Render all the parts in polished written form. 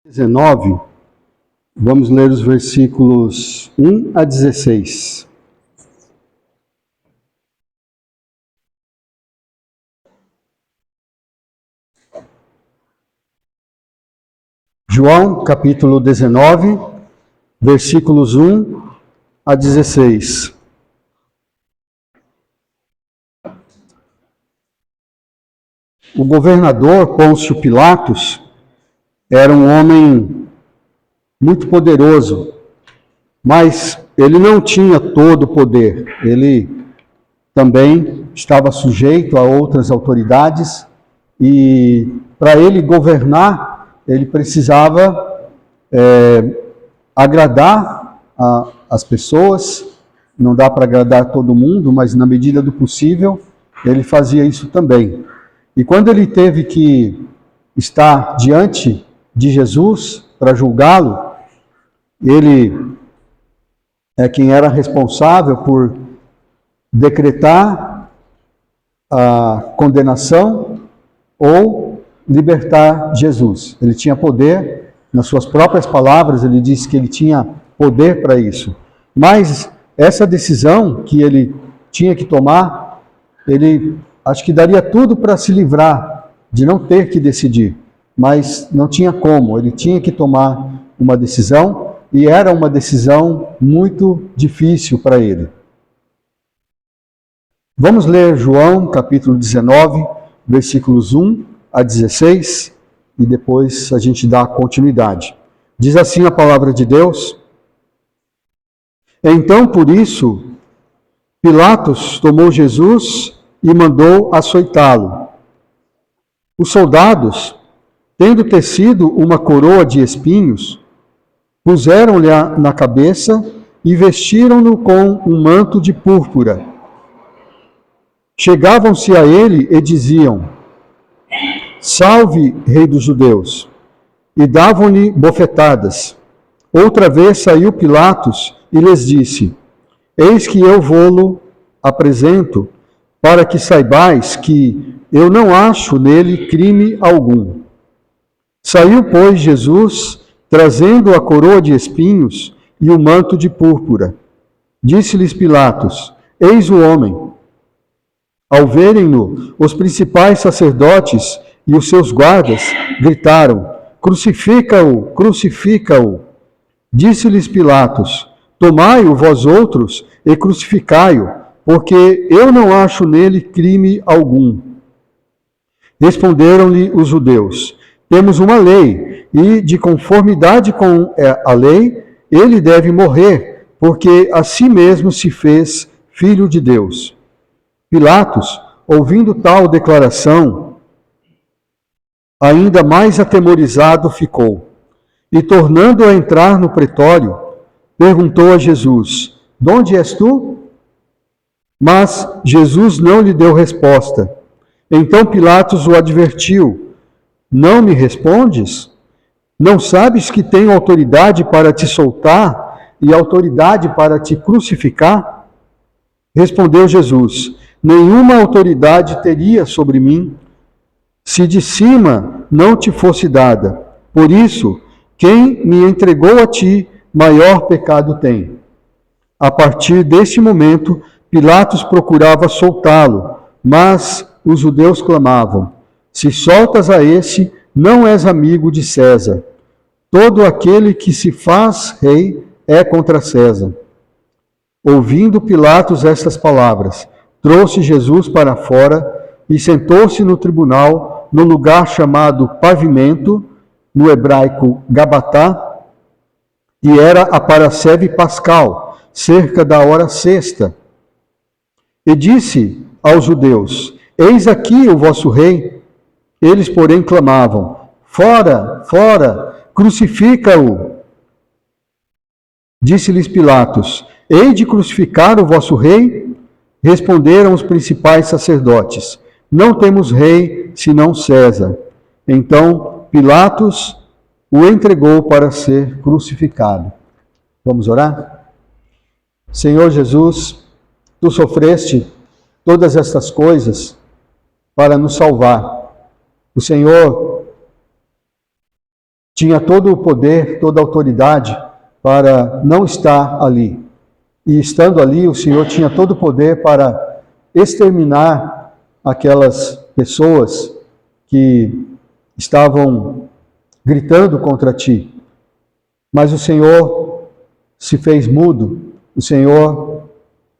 19, vamos ler os versículos 1 a 16. João, capítulo 19, versículos 1 a 16. O governador Pôncio Pilatos era um homem muito poderoso, mas ele não tinha todo o poder. Ele também estava sujeito a outras autoridades e para ele governar, ele precisava agradar as pessoas. Não dá para agradar todo mundo, mas na medida do possível, ele fazia isso também. E quando ele teve que estar diante de Jesus para julgá-lo, ele é quem era responsável por decretar a condenação ou libertar Jesus. Ele tinha poder, nas suas próprias palavras, ele disse que ele tinha poder para isso. Mas essa decisão que ele tinha que tomar, ele acho que daria tudo para se livrar de não ter que decidir, mas não tinha como, ele tinha que tomar uma decisão e era uma decisão muito difícil para ele. Vamos ler João, capítulo 19, versículos 1 a 16, e depois a gente dá continuidade. Diz assim a palavra de Deus: Então, por isso, Pilatos tomou Jesus e mandou açoitá-lo. Os soldados, tendo tecido uma coroa de espinhos, puseram-lhe na cabeça e vestiram-no com um manto de púrpura. Chegavam-se a ele e diziam: Salve, Rei dos Judeus! E davam-lhe bofetadas. Outra vez saiu Pilatos e lhes disse: Eis que eu vô-lo apresento, para que saibais que eu não acho nele crime algum. Saiu, pois, Jesus, trazendo a coroa de espinhos e o manto de púrpura. Disse-lhes Pilatos: Eis o homem. Ao verem-no, os principais sacerdotes e os seus guardas gritaram: Crucifica-o, crucifica-o. Disse-lhes Pilatos: Tomai-o vós outros e crucificai-o, porque eu não acho nele crime algum. Responderam-lhe os judeus: Temos uma lei, e de conformidade com a lei, ele deve morrer, porque a si mesmo se fez filho de Deus. Pilatos, ouvindo tal declaração, ainda mais atemorizado ficou, e tornando a entrar no pretório, perguntou a Jesus: De onde és tu? Mas Jesus não lhe deu resposta. Então Pilatos o advertiu: Não me respondes? Não sabes que tenho autoridade para te soltar e autoridade para te crucificar? Respondeu Jesus: Nenhuma autoridade teria sobre mim, se de cima não te fosse dada. Por isso, quem me entregou a ti, maior pecado tem. A partir deste momento, Pilatos procurava soltá-lo, mas os judeus clamavam: Se soltas a esse, não és amigo de César. Todo aquele que se faz rei é contra César. Ouvindo Pilatos estas palavras, trouxe Jesus para fora e sentou-se no tribunal, no lugar chamado Pavimento, no hebraico Gabatá, e era a parasceve pascal, cerca da hora sexta. E disse aos judeus: Eis aqui o vosso rei. Eles, porém, clamavam: Fora, fora, crucifica-o. Disse-lhes Pilatos: Hei de crucificar o vosso rei? Responderam os principais sacerdotes: Não temos rei senão César. Então Pilatos o entregou para ser crucificado. Vamos orar? Senhor Jesus, tu sofreste todas estas coisas para nos salvar. O Senhor tinha todo o poder, toda a autoridade para não estar ali. E estando ali, o Senhor tinha todo o poder para exterminar aquelas pessoas que estavam gritando contra ti. Mas o Senhor se fez mudo, o Senhor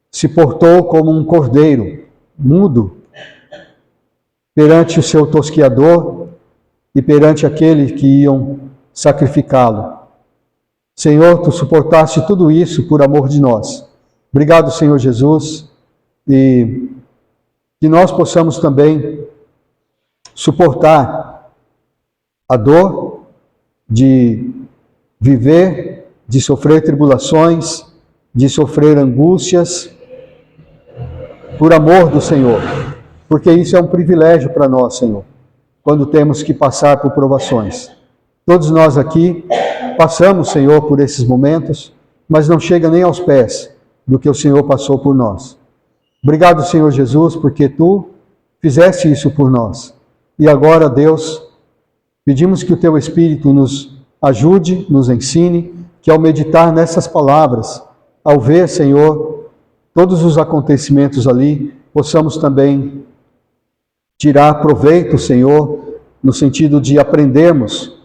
se portou como um cordeiro, mudo, perante o seu tosquiador e perante aqueles que iam sacrificá-lo. Senhor, tu suportaste tudo isso por amor de nós. Obrigado, Senhor Jesus, e que nós possamos também suportar a dor de viver, de sofrer tribulações, de sofrer angústias, por amor do Senhor, porque isso é um privilégio para nós, Senhor, quando temos que passar por provações. Todos nós aqui passamos, Senhor, por esses momentos, mas não chega nem aos pés do que o Senhor passou por nós. Obrigado, Senhor Jesus, porque tu fizeste isso por nós. E agora, Deus, pedimos que o teu Espírito nos ajude, nos ensine, que ao meditar nessas palavras, ao ver, Senhor, todos os acontecimentos ali, possamos também tirar proveito, Senhor, no sentido de aprendermos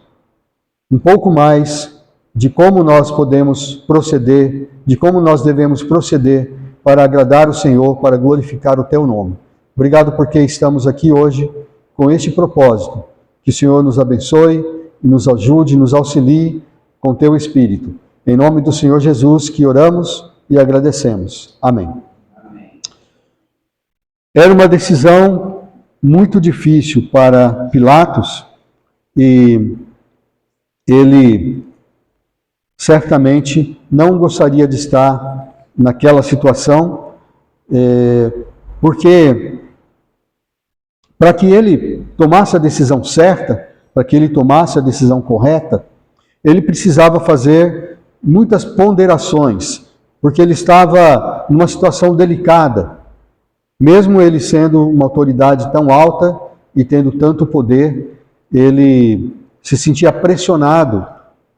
um pouco mais de como nós podemos proceder, de como nós devemos proceder para agradar o Senhor, para glorificar o teu nome. Obrigado porque estamos aqui hoje com este propósito. Que o Senhor nos abençoe e nos ajude, nos auxilie com teu Espírito. Em nome do Senhor Jesus que oramos e agradecemos. Amém. Era uma decisão muito difícil para Pilatos e ele certamente não gostaria de estar naquela situação, porque para que ele tomasse a decisão certa, para que ele tomasse a decisão correta, ele precisava fazer muitas ponderações, porque ele estava numa situação delicada. Mesmo ele sendo uma autoridade tão alta e tendo tanto poder, ele se sentia pressionado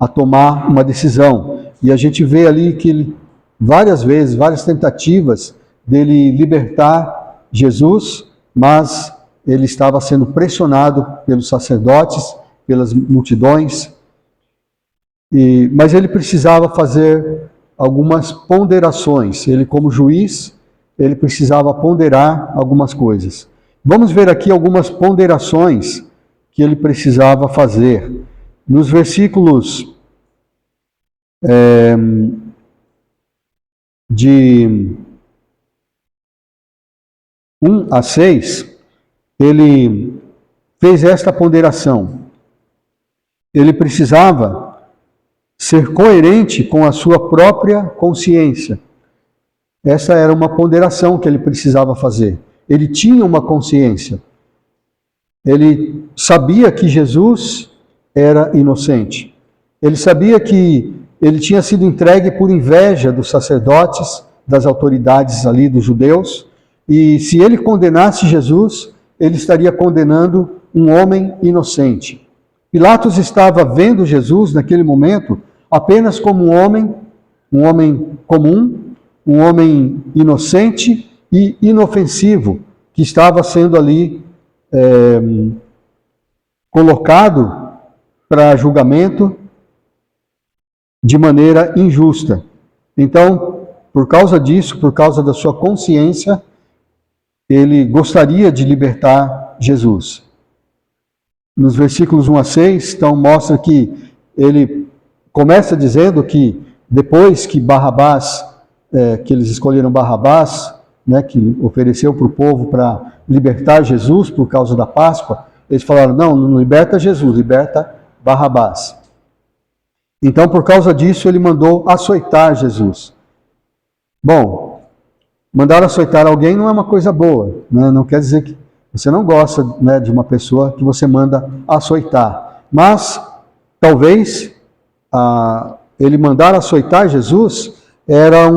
a tomar uma decisão. E a gente vê ali que ele, várias vezes, várias tentativas dele libertar Jesus, mas ele estava sendo pressionado pelos sacerdotes, pelas multidões, mas ele precisava fazer algumas ponderações. Ele, como juiz, ele precisava ponderar algumas coisas. Vamos ver aqui algumas ponderações que ele precisava fazer. Nos versículos de 1 a 6, ele fez esta ponderação. Ele precisava ser coerente com a sua própria consciência. Essa era uma ponderação que ele precisava fazer. Ele tinha uma consciência. Ele sabia que Jesus era inocente. Ele sabia que ele tinha sido entregue por inveja dos sacerdotes, das autoridades ali dos judeus, e se ele condenasse Jesus, ele estaria condenando um homem inocente. Pilatos estava vendo Jesus naquele momento apenas como um homem comum, um homem inocente e inofensivo, que estava sendo ali colocado para julgamento de maneira injusta. Então, por causa disso, por causa da sua consciência, ele gostaria de libertar Jesus. Nos versículos 1 a 6, então mostra que ele começa dizendo que depois que Barrabás, que eles escolheram Barrabás, né, que ofereceu para o povo para libertar Jesus por causa da Páscoa, eles falaram, não liberta Jesus, liberta Barrabás. Então, por causa disso, ele mandou açoitar Jesus. Bom, mandar açoitar alguém não é uma coisa boa, né? Não quer dizer que você não gosta, né, de uma pessoa que você manda açoitar. Mas, talvez, ele mandar açoitar Jesus era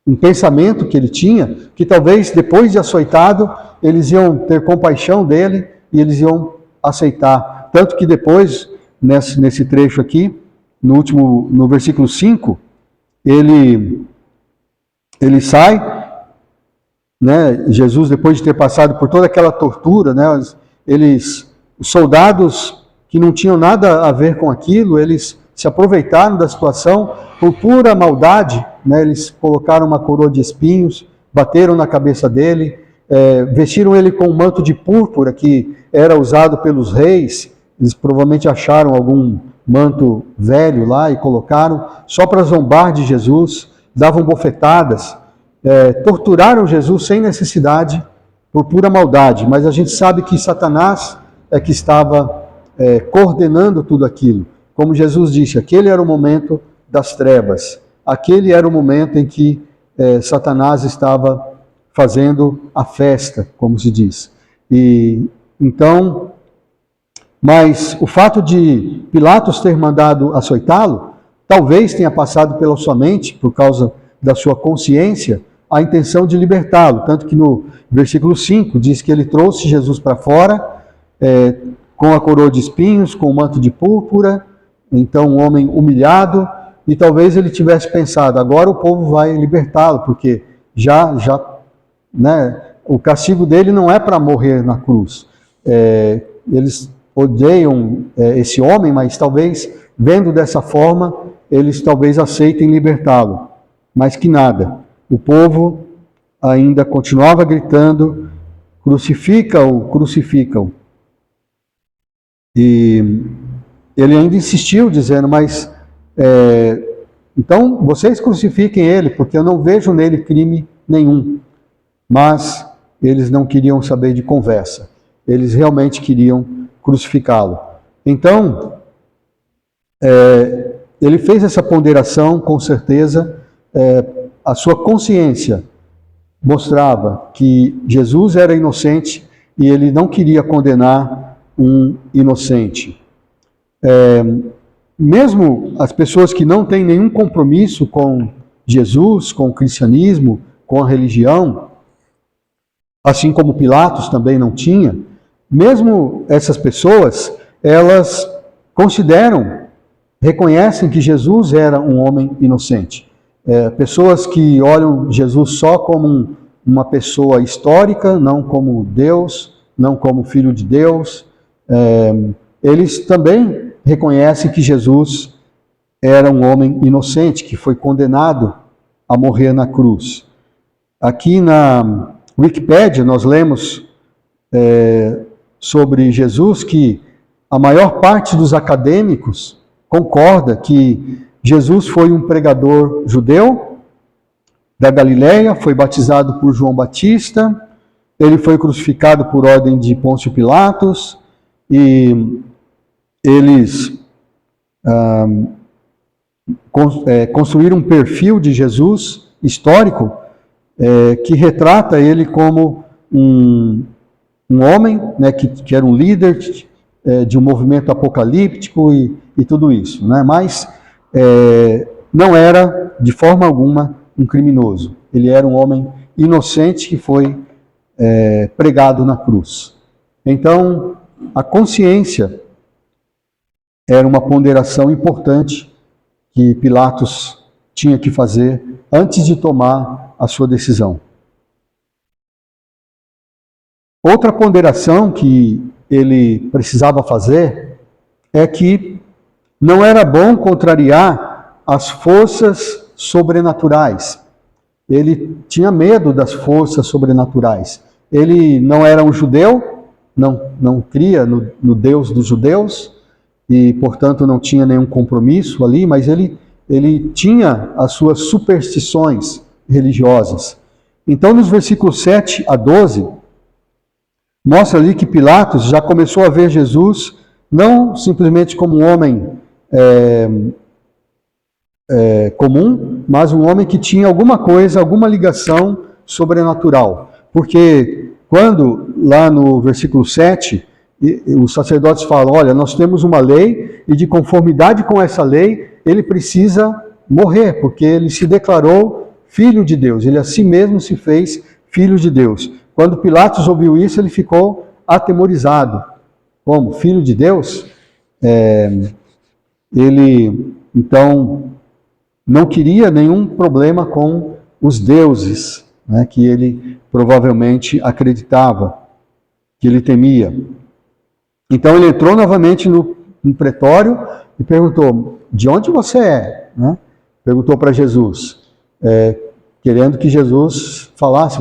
um pensamento que ele tinha, que talvez depois de açoitado, eles iam ter compaixão dele e eles iam aceitar. Tanto que depois nesse trecho aqui, no versículo 5, ele sai, né, Jesus, depois de ter passado por toda aquela tortura, né, os soldados que não tinham nada a ver com aquilo, eles se aproveitaram da situação por pura maldade, né, eles colocaram uma coroa de espinhos, bateram na cabeça dele, vestiram ele com um manto de púrpura que era usado pelos reis. Eles provavelmente acharam algum manto velho lá e colocaram só para zombar de Jesus, davam bofetadas, torturaram Jesus sem necessidade, por pura maldade. Mas a gente sabe que Satanás é que estava coordenando tudo aquilo. Como Jesus disse, aquele era o momento das trevas, aquele era o momento em que Satanás estava fazendo a festa, como se diz. E então, mas o fato de Pilatos ter mandado açoitá-lo, talvez tenha passado pela sua mente, por causa da sua consciência, a intenção de libertá-lo. Tanto que no versículo 5 diz que ele trouxe Jesus para fora, com a coroa de espinhos, com o manto de púrpura, então um homem humilhado, e talvez ele tivesse pensado, agora o povo vai libertá-lo, porque né, o castigo dele não é para morrer na cruz. Eles odeiam esse homem, mas talvez, vendo dessa forma, eles talvez aceitem libertá-lo. Mas que nada, o povo ainda continuava gritando, crucifica-o, crucifica-o. E ele ainda insistiu, dizendo, mas então vocês crucifiquem ele, porque eu não vejo nele crime nenhum. Mas eles não queriam saber de conversa, eles realmente queriam crucificá-lo. Então, ele fez essa ponderação, com certeza, a sua consciência mostrava que Jesus era inocente e ele não queria condenar um inocente. Mesmo as pessoas que não têm nenhum compromisso com Jesus, com o cristianismo, com a religião, assim como Pilatos também não tinha, mesmo essas pessoas, elas reconhecem que Jesus era um homem inocente. Pessoas que olham Jesus só como uma pessoa histórica, não como Deus, não como Filho de Deus, eles também reconhecem que Jesus era um homem inocente, que foi condenado a morrer na cruz. Aqui na Wikipédia nós lemos sobre Jesus que a maior parte dos acadêmicos concorda que Jesus foi um pregador judeu da Galileia, foi batizado por João Batista, ele foi crucificado por ordem de Pôncio Pilatos, e eles construíram um perfil de Jesus histórico que retrata ele como um homem, né, que era um líder de um movimento apocalíptico e tudo isso, né? Mas não era de forma alguma um criminoso. Ele era um homem inocente que foi pregado na cruz. Então, a consciência era uma ponderação importante que Pilatos tinha que fazer antes de tomar a sua decisão. Outra ponderação que ele precisava fazer é que não era bom contrariar as forças sobrenaturais. Ele tinha medo das forças sobrenaturais. Ele não era um judeu, não cria no Deus dos judeus, e, portanto, não tinha nenhum compromisso ali, mas ele tinha as suas superstições religiosas. Então, nos versículos 7 a 12, mostra ali que Pilatos já começou a ver Jesus não simplesmente como um homem comum, mas um homem que tinha alguma coisa, alguma ligação sobrenatural. Porque quando, lá no versículo 7, os sacerdotes falam, olha, nós temos uma lei e de conformidade com essa lei, ele precisa morrer, porque ele se declarou filho de Deus, ele a si mesmo se fez filho de Deus. Quando Pilatos ouviu isso, ele ficou atemorizado. Como? Filho de Deus? ele, então, não queria nenhum problema com os deuses, né, que ele provavelmente acreditava, que ele temia. Então ele entrou novamente no pretório e perguntou, de onde você é? Né? Perguntou para Jesus, querendo que Jesus falasse,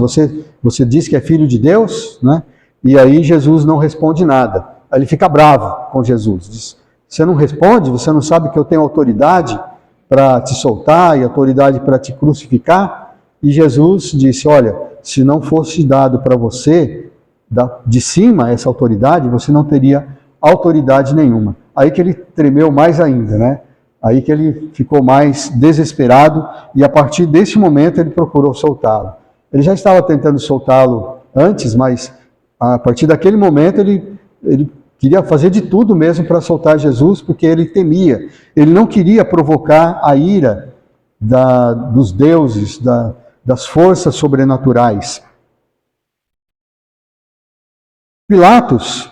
você diz que é filho de Deus? Né? E aí Jesus não responde nada. Aí ele fica bravo com Jesus, diz, você não responde? Você não sabe que eu tenho autoridade para te soltar e autoridade para te crucificar? E Jesus disse, olha, se não fosse dado para você de cima essa autoridade, você não teria autoridade nenhuma. Aí que ele tremeu mais ainda, né? Aí que ele ficou mais desesperado e a partir desse momento ele procurou soltá-lo. Ele já estava tentando soltá-lo antes, mas a partir daquele momento ele queria fazer de tudo mesmo para soltar Jesus, porque ele temia. Ele não queria provocar a ira dos deuses, das forças sobrenaturais. Pilatos,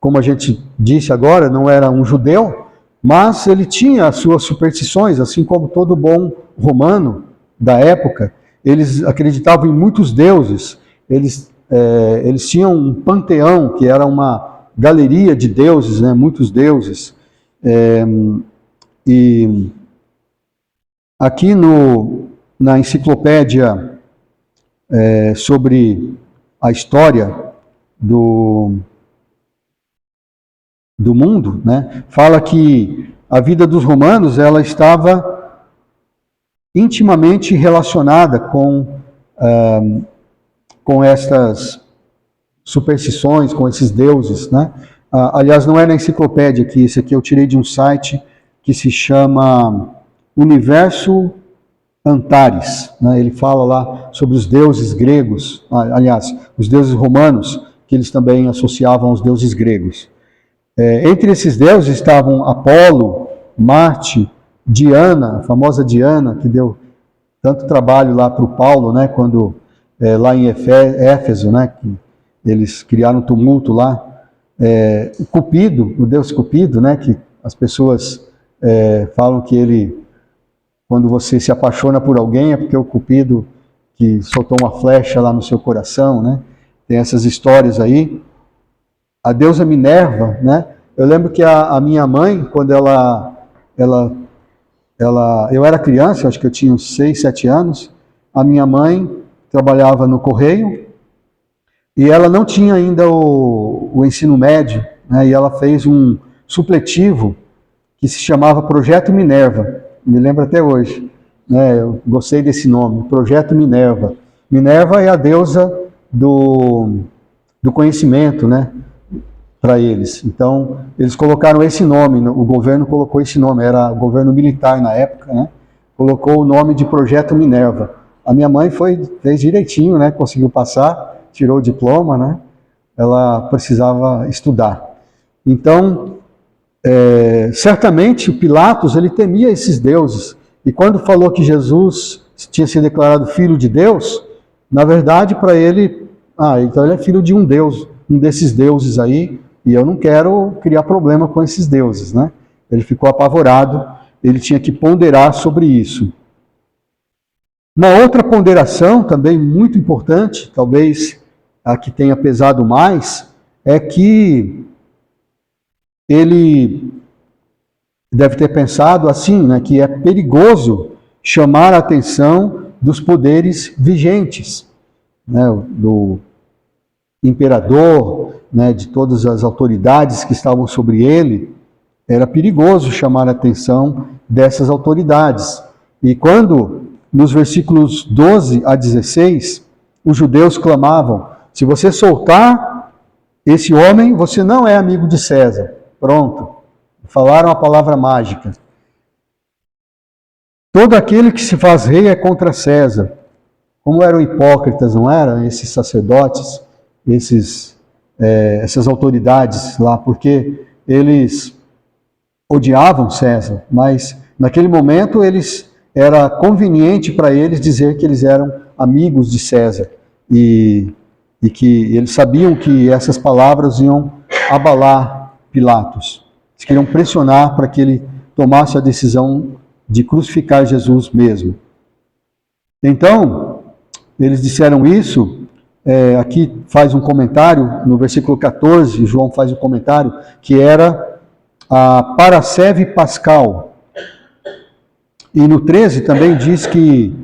como a gente disse agora, não era um judeu, mas ele tinha as suas superstições, assim como todo bom romano da época. Eles acreditavam em muitos deuses, eles tinham um panteão, que era uma galeria de deuses, né, muitos deuses. E aqui na enciclopédia sobre a história do mundo, né, fala que a vida dos romanos ela estava intimamente relacionada com estas superstições, com esses deuses, né? Aliás, não é na enciclopédia aqui, esse aqui eu tirei de um site que se chama Universo Antares, né? Ele fala lá sobre os deuses gregos, aliás, os deuses romanos, que eles também associavam aos deuses gregos. Entre esses deuses estavam Apolo, Marte, Diana, a famosa Diana, que deu tanto trabalho lá para o Paulo, né, quando lá em Éfeso, né, que eles criaram um tumulto lá. O Cupido, o deus Cupido, né, que as pessoas falam que ele, quando você se apaixona por alguém, é porque o Cupido que soltou uma flecha lá no seu coração, né? Tem essas histórias aí. A deusa Minerva, né? Eu lembro que a minha mãe, quando eu era criança, acho que eu tinha uns 6, 7 anos, a minha mãe trabalhava no correio e ela não tinha ainda o ensino médio, né? E ela fez um supletivo que se chamava Projeto Minerva, me lembro até hoje, né? Eu gostei desse nome, Projeto Minerva. Minerva é a deusa do conhecimento, né, para eles. Então, eles colocaram esse nome, o governo colocou esse nome, era o governo militar na época, né, colocou o nome de Projeto Minerva. A minha mãe fez direitinho, né, conseguiu passar, tirou o diploma, né, ela precisava estudar. Então, certamente o Pilatos, ele temia esses deuses, e quando falou que Jesus tinha se declarado filho de Deus, na verdade, para ele, então ele é filho de um deus, um desses deuses aí, e eu não quero criar problema com esses deuses, né? Ele ficou apavorado, ele tinha que ponderar sobre isso. Uma outra ponderação, também muito importante, talvez a que tenha pesado mais, é que ele deve ter pensado assim, né, que é perigoso chamar a atenção dos poderes vigentes, né, do imperador, né, de todas as autoridades que estavam sobre ele. Era perigoso chamar a atenção dessas autoridades. E quando, nos versículos 12 a 16, os judeus clamavam, se você soltar esse homem, você não é amigo de César. Pronto. Falaram a palavra mágica. Todo aquele que se faz rei é contra César. Como eram hipócritas, não eram esses sacerdotes, essas autoridades lá, porque eles odiavam César, mas naquele momento era conveniente para eles dizer que eles eram amigos de César e que eles sabiam que essas palavras iam abalar Pilatos. Eles queriam pressionar para que ele tomasse a decisão de crucificar Jesus mesmo. Então, eles disseram isso, aqui faz um comentário, no versículo 14, João faz um comentário, que era a Parasceve Pascal. E no 13 também diz que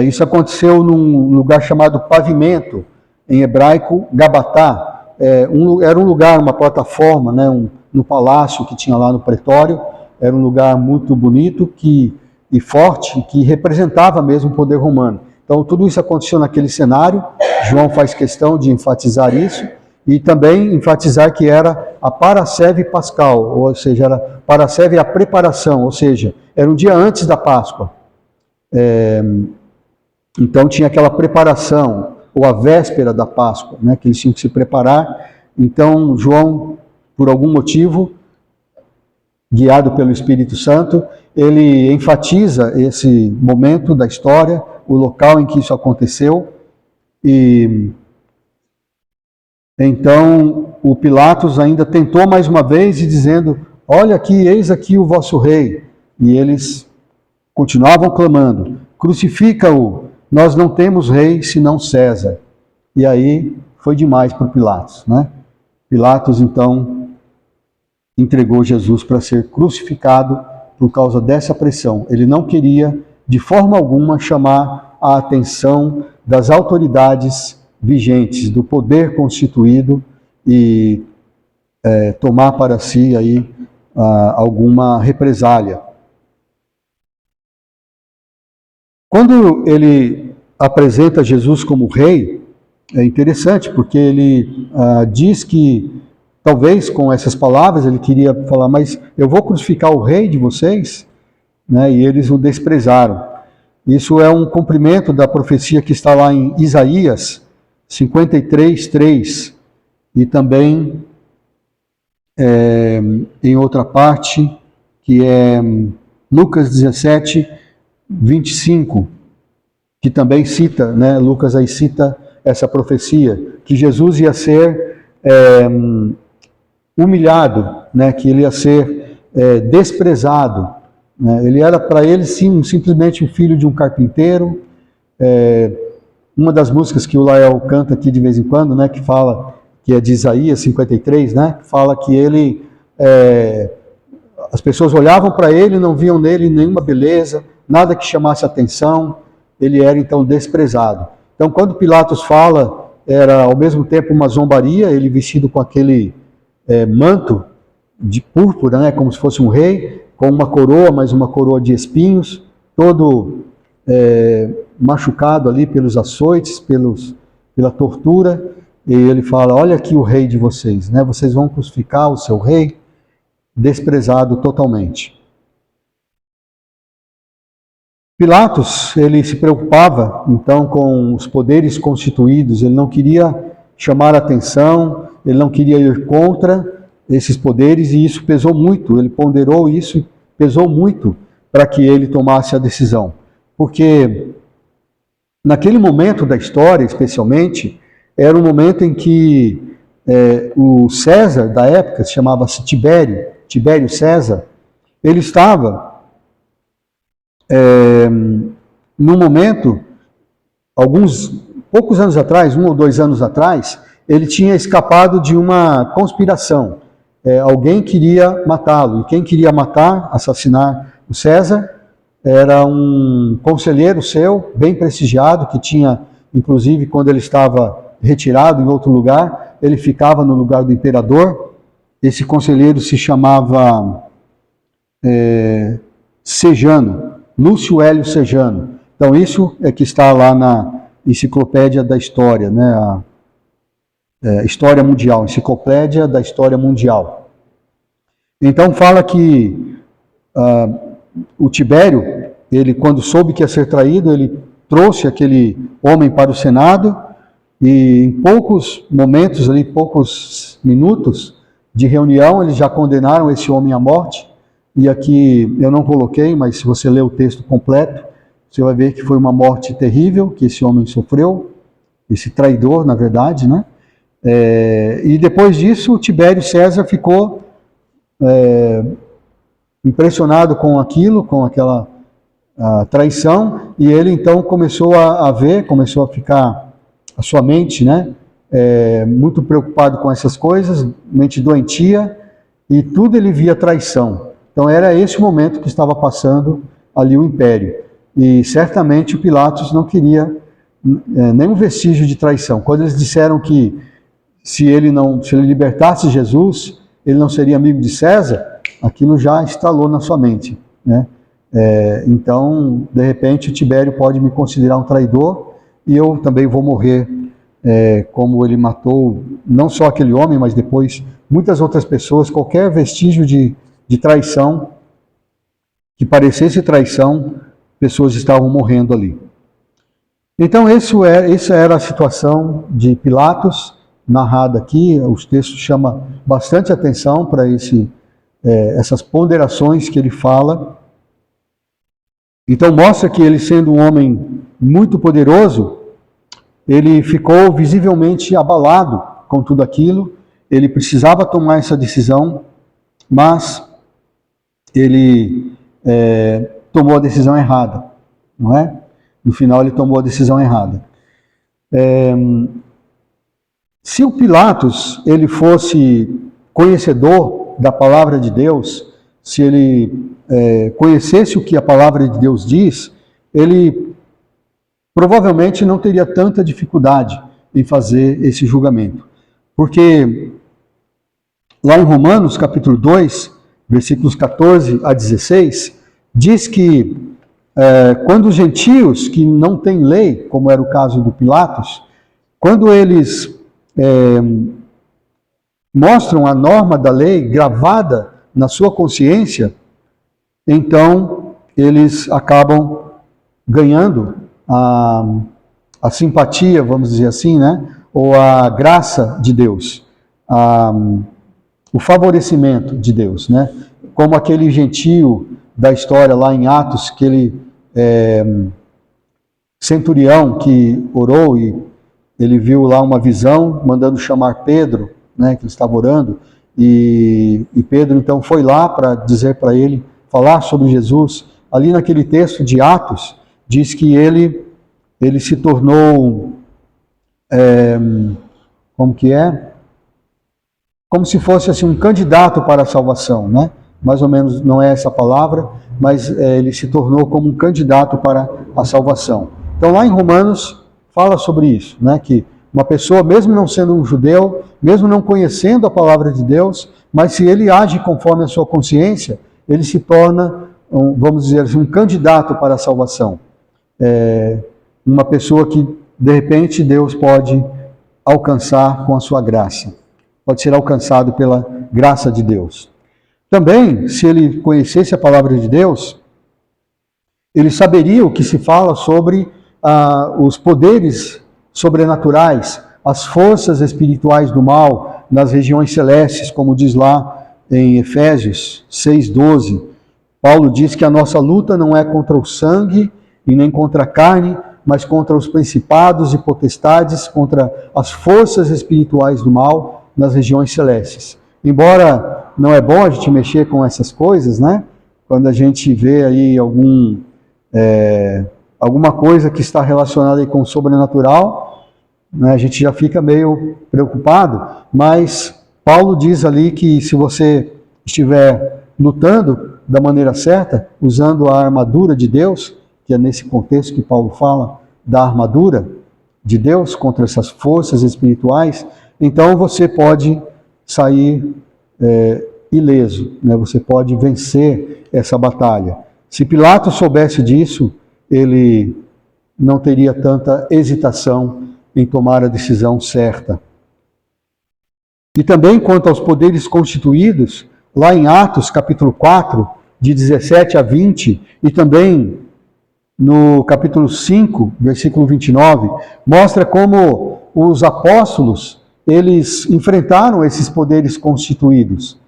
isso aconteceu num lugar chamado Pavimento, em hebraico, Gabatá. Era um lugar, uma plataforma, né, no palácio que tinha lá no pretório. Era um lugar muito bonito e forte, que representava mesmo o poder romano. Então, tudo isso aconteceu naquele cenário. João faz questão de enfatizar isso, e também enfatizar que era a Parasceve Pascal, ou seja, era Parasceve a preparação, ou seja, era um dia antes da Páscoa. Então tinha aquela preparação, ou a véspera da Páscoa, né, que eles tinham que se preparar. Então João, por algum motivo, guiado pelo Espírito Santo, ele enfatiza esse momento da história, o local em que isso aconteceu. E então o Pilatos ainda tentou mais uma vez, e dizendo: olha aqui, eis aqui o vosso rei. E eles continuavam clamando: crucifica-o, nós não temos rei senão César. E aí foi demais para Pilatos, né? Pilatos então entregou Jesus para ser crucificado por causa dessa pressão. Ele não queria de forma alguma chamar a atenção das autoridades vigentes, do poder constituído, e tomar para si aí alguma represália. Quando ele apresenta Jesus como rei, é interessante, porque ele diz que, talvez com essas palavras, ele queria falar: mas eu vou crucificar o rei de vocês? Né? E eles o desprezaram. Isso é um cumprimento da profecia que está lá em Isaías 53:3, e também em outra parte, que é Lucas 17:25, que também cita, né, Lucas aí cita essa profecia, que Jesus ia ser humilhado, né, que ele ia ser desprezado. Né? Ele era para eles, sim, simplesmente um filho de um carpinteiro. Uma das músicas que o Lael canta aqui de vez em quando, né, que fala, que é de Isaías 53, né, que fala que ele, as pessoas olhavam para ele e não viam nele nenhuma beleza, nada que chamasse atenção. Ele era então desprezado. Então, quando Pilatos fala, era ao mesmo tempo uma zombaria, ele vestido com aquele manto de púrpura, né, como se fosse um rei, com uma coroa, mas uma coroa de espinhos, todo machucado ali pelos açoites, pela tortura. E ele fala: olha aqui o rei de vocês, né? Vocês vão crucificar o seu rei, desprezado totalmente. Pilatos, ele se preocupava então com os poderes constituídos, ele não queria chamar a atenção, ele não queria ir contra esses poderes, e isso pesou muito, ele ponderou isso, pesou muito para que ele tomasse a decisão. Porque naquele momento da história, especialmente, era um momento em que o César da época, chamava-se Tibério César, ele estava num momento, poucos anos atrás, 1 ou 2 anos atrás, ele tinha escapado de uma conspiração. Alguém queria matá-lo, e quem queria assassinar o César, era um conselheiro seu, bem prestigiado, que tinha, inclusive, quando ele estava retirado em outro lugar, ele ficava no lugar do imperador. Esse conselheiro se chamava Sejano, Lúcio Hélio Sejano. Então isso é que está lá na Enciclopédia da História, né? História Mundial, Enciclopédia da História Mundial. Então fala que o Tibério, ele, quando soube que ia ser traído, ele trouxe aquele homem para o Senado, e em poucos momentos, ali, poucos minutos de reunião, eles já condenaram esse homem à morte. E aqui eu não coloquei, mas se você ler o texto completo, você vai ver que foi uma morte terrível que esse homem sofreu, esse traidor, na verdade, né? E depois disso, o Tibério César ficou impressionado com aquilo, com aquela traição, e ele então começou a ver, começou a ficar, a sua mente, né, muito preocupado com essas coisas, mente doentia, e tudo ele via traição. Então era esse momento que estava passando ali o império. E certamente o Pilatos não queria nenhum vestígio de traição. Quando eles disseram que se ele libertasse Jesus, ele não seria amigo de César, aquilo já instalou na sua mente, né? Então, de repente, o Tibério pode me considerar um traidor e eu também vou morrer como ele matou não só aquele homem, mas depois muitas outras pessoas. Qualquer vestígio de traição, que parecesse traição, pessoas estavam morrendo ali. Então, essa era a situação de Pilatos, narrada aqui. Os textos chamam bastante atenção para essas ponderações que ele fala. Então mostra que ele, sendo um homem muito poderoso, ele ficou visivelmente abalado com tudo aquilo. Ele precisava tomar essa decisão, mas ele tomou a decisão errada, não é? No final ele tomou a decisão errada. Se o Pilatos ele fosse conhecedor da palavra de Deus, se ele conhecesse o que a palavra de Deus diz, ele provavelmente não teria tanta dificuldade em fazer esse julgamento. Porque lá em Romanos, capítulo 2, versículos 14 a 16, diz que quando os gentios que não têm lei, como era o caso do Pilatos, quando eles mostram a norma da lei gravada na sua consciência, então eles acabam ganhando a simpatia, vamos dizer assim, né? Ou a graça de Deus, o favorecimento de Deus, né? Como aquele gentio da história lá em Atos, aquele centurião que orou e ele viu lá uma visão, mandando chamar Pedro, né, que ele estava orando, e Pedro então foi lá para dizer para ele, falar sobre Jesus. Ali naquele texto de Atos, diz que ele se tornou, como que é? Como se fosse assim, um candidato para a salvação, né? Mais ou menos, não é essa a palavra, mas ele se tornou como um candidato para a salvação. Então lá em Romanos fala sobre isso, né? Que uma pessoa, mesmo não sendo um judeu, mesmo não conhecendo a palavra de Deus, mas se ele age conforme a sua consciência, ele se torna, vamos dizer assim, um candidato para a salvação. Uma pessoa que, de repente, Deus pode alcançar com a sua graça. Pode ser alcançado pela graça de Deus. Também, se ele conhecesse a palavra de Deus, ele saberia o que se fala sobre os poderes sobrenaturais, as forças espirituais do mal nas regiões celestes, como diz lá em Efésios 6:12. Paulo diz que a nossa luta não é contra o sangue e nem contra a carne, mas contra os principados e potestades, contra as forças espirituais do mal nas regiões celestes. Embora não é bom a gente mexer com essas coisas, né? Quando a gente vê aí alguma coisa que está relacionada aí com o sobrenatural, né, a gente já fica meio preocupado, mas Paulo diz ali que se você estiver lutando da maneira certa, usando a armadura de Deus, que é nesse contexto que Paulo fala da armadura de Deus contra essas forças espirituais, então você pode sair ileso, né? Você pode vencer essa batalha. Se Pilatos soubesse disso, ele não teria tanta hesitação em tomar a decisão certa. E também quanto aos poderes constituídos, lá em Atos capítulo 4, de 17 a 20, e também no capítulo 5, versículo 29, mostra como os apóstolos, eles enfrentaram esses poderes constituídos.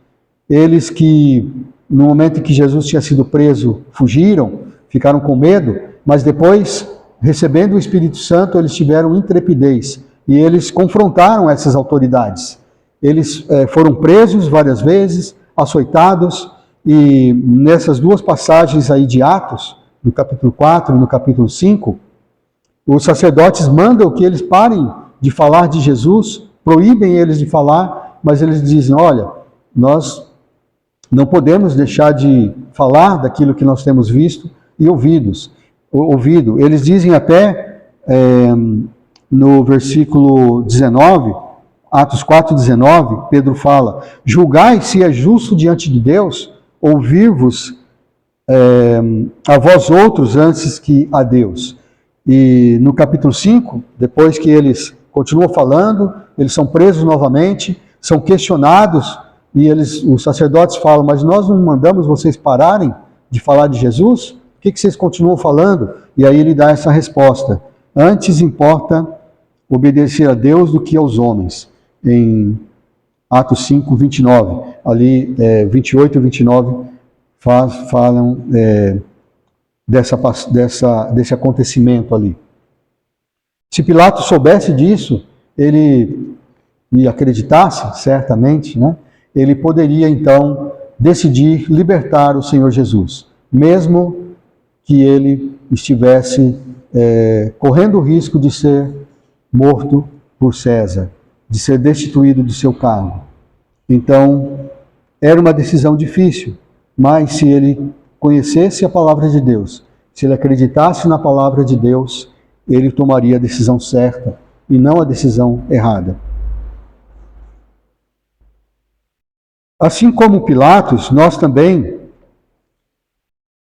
Eles que, no momento em que Jesus tinha sido preso, fugiram, ficaram com medo, mas depois, recebendo o Espírito Santo, eles tiveram intrepidez e eles confrontaram essas autoridades. Eles foram presos várias vezes, açoitados, e nessas duas passagens aí de Atos, no capítulo 4 e no capítulo 5, os sacerdotes mandam que eles parem de falar de Jesus, proíbem eles de falar, mas eles dizem, olha, nós não podemos deixar de falar daquilo que nós temos visto e ouvido. Eles dizem até, no versículo 19, Atos 4,19, Pedro fala, julgai se é justo diante de Deus ouvir-vos a vós outros antes que a Deus. E no capítulo 5, depois que eles continuam falando, eles são presos novamente, são questionados, e os sacerdotes falam, mas nós não mandamos vocês pararem de falar de Jesus? Por que vocês continuam falando? E aí ele dá essa resposta, antes importa obedecer a Deus do que aos homens, em Atos 5, 29, ali 28 e 29 falam desse acontecimento ali. Se Pilatos soubesse disso, e acreditasse, certamente, né, ele poderia então decidir libertar o Senhor Jesus, mesmo que ele estivesse correndo o risco de ser morto por César, de ser destituído do seu cargo. Então, era uma decisão difícil, mas se ele conhecesse a palavra de Deus, se ele acreditasse na palavra de Deus, ele tomaria a decisão certa e não a decisão errada. Assim como Pilatos, nós também,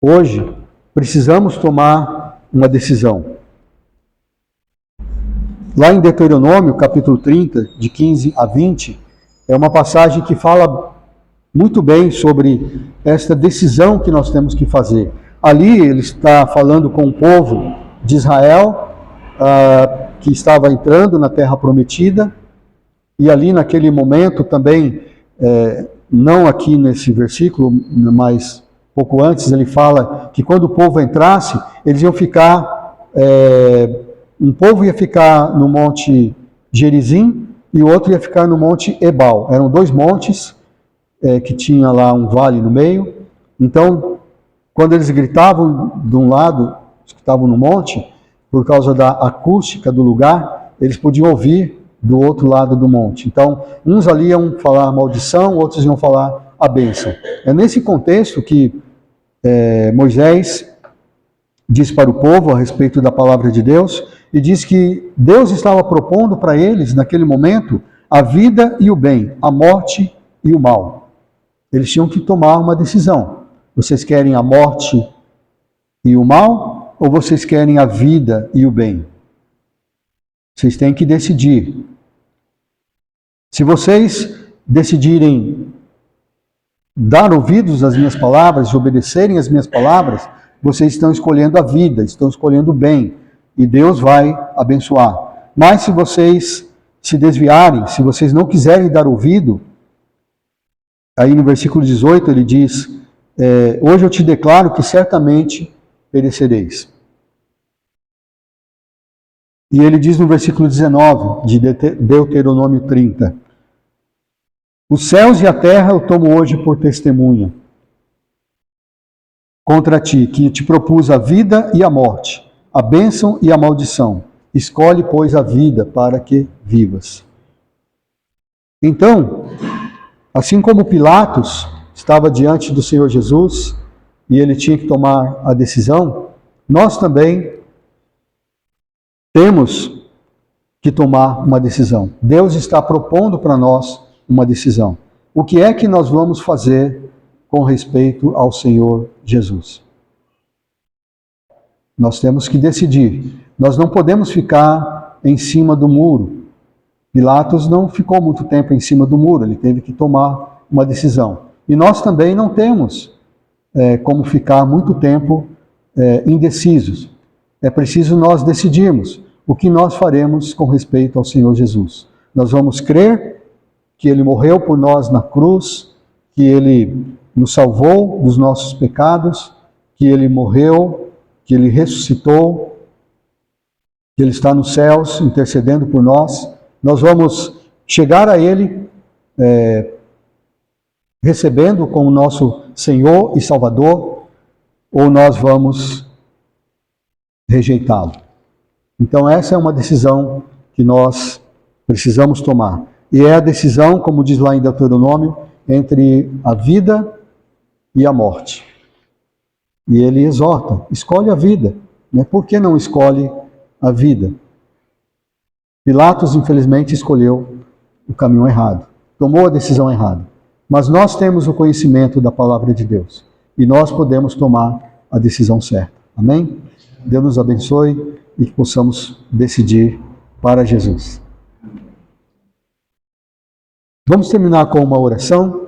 hoje, precisamos tomar uma decisão. Lá em Deuteronômio, capítulo 30, de 15 a 20, é uma passagem que fala muito bem sobre esta decisão que nós temos que fazer. Ali ele está falando com o povo de Israel, que estava entrando na Terra Prometida, e ali naquele momento também, não aqui nesse versículo, mas pouco antes, ele fala que quando o povo entrasse, eles iam ficar, um povo ia ficar no Monte Gerizim e o outro ia ficar no Monte Ebal. Eram dois montes que tinha lá um vale no meio. Então, quando eles gritavam de um lado, os que estavam no monte, por causa da acústica do lugar, eles podiam ouvir do outro lado do monte. Então, uns ali iam falar maldição, outros iam falar a bênção. É nesse contexto que Moisés diz para o povo a respeito da palavra de Deus, e diz que Deus estava propondo para eles, naquele momento, a vida e o bem, a morte e o mal. Eles tinham que tomar uma decisão. Vocês querem a morte e o mal, ou vocês querem a vida e o bem? Vocês têm que decidir. Se vocês decidirem dar ouvidos às minhas palavras e obedecerem às minhas palavras, vocês estão escolhendo a vida, estão escolhendo o bem, e Deus vai abençoar. Mas se vocês se desviarem, se vocês não quiserem dar ouvido, aí no versículo 18 ele diz, hoje eu te declaro que certamente perecereis. E ele diz no versículo 19 de Deuteronômio 30, os céus e a terra eu tomo hoje por testemunha contra ti, que te propus a vida e a morte, a bênção e a maldição. Escolhe, pois, a vida para que vivas. Então, assim como Pilatos estava diante do Senhor Jesus e ele tinha que tomar a decisão, nós também temos que tomar uma decisão. Deus está propondo para nós uma decisão. O que é que nós vamos fazer com respeito ao Senhor Jesus? Nós temos que decidir. Nós não podemos ficar em cima do muro. Pilatos não ficou muito tempo em cima do muro, ele teve que tomar uma decisão. E nós também não temos como ficar muito tempo indecisos. É preciso nós decidirmos o que nós faremos com respeito ao Senhor Jesus. Nós vamos crer que Ele morreu por nós na cruz, que Ele nos salvou dos nossos pecados, que Ele morreu, que Ele ressuscitou, que Ele está nos céus intercedendo por nós. Nós vamos chegar a Ele recebendo como nosso Senhor e Salvador, ou nós vamos rejeitá-lo. Então essa é uma decisão que nós precisamos tomar. E é a decisão, como diz lá em Deuteronômio, entre a vida e a morte. E ele exorta, escolhe a vida. Né? Por que não escolhe a vida? Pilatos, infelizmente, escolheu o caminho errado. Tomou a decisão errada. Mas nós temos o conhecimento da palavra de Deus. E nós podemos tomar a decisão certa. Amém? Deus nos abençoe e que possamos decidir para Jesus. Vamos terminar com uma oração.